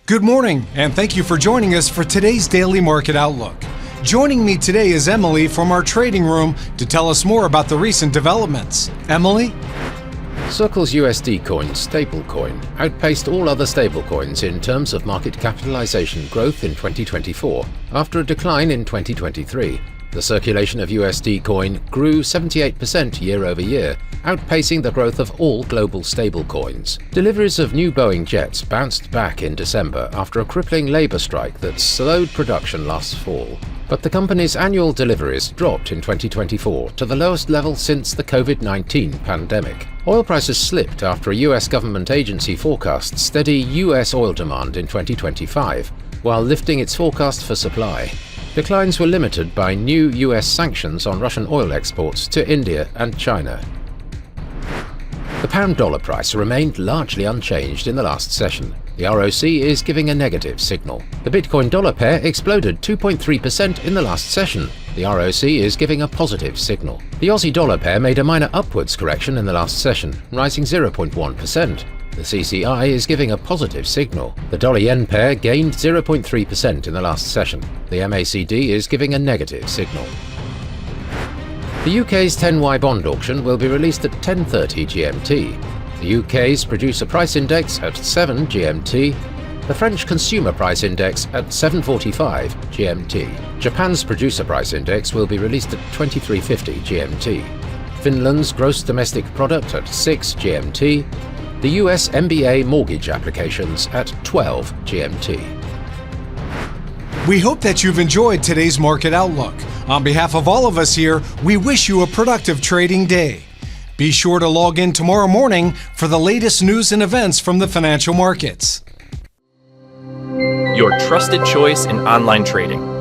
Good morning, and thank you for joining us for today's Daily Market Outlook. Joining me today is Emily from our trading room to tell us more about the recent developments. Emily? Circle's USD coin, stablecoin, outpaced all other stablecoins in terms of market capitalization growth in 2024, after a decline in 2023. The circulation of USD coin grew 78% year-over-year, outpacing the growth of all global stablecoins. Deliveries of new Boeing jets bounced back in December after a crippling labor strike that slowed production last fall. But the company's annual deliveries dropped in 2024 to the lowest level since the COVID-19 pandemic. Oil prices slipped after a US government agency forecast steady US oil demand in 2025, while lifting its forecast for supply. Declines were limited by new US sanctions on Russian oil exports to India and China. The pound-dollar price remained largely unchanged in the last session. The ROC is giving a negative signal. The Bitcoin-dollar pair exploded 2.3% in the last session. The ROC is giving a positive signal. The Aussie-dollar pair made a minor upwards correction in the last session, rising 0.1%. The CCI is giving a positive signal. The dollar-yen pair gained 0.3% in the last session. The MACD is giving a negative signal. The UK's 10Y bond auction will be released at 10:30 GMT. The UK's Producer Price Index at 7 GMT. The French Consumer Price Index at 7:45 GMT. Japan's Producer Price Index will be released at 23:50 GMT. Finland's Gross Domestic Product at 6 GMT. The US MBA mortgage applications at 12 GMT. We hope that you've enjoyed today's Market Outlook. On behalf of all of us here, we wish you a productive trading day. Be sure to log in tomorrow morning for the latest news and events from the financial markets. Your trusted choice in online trading.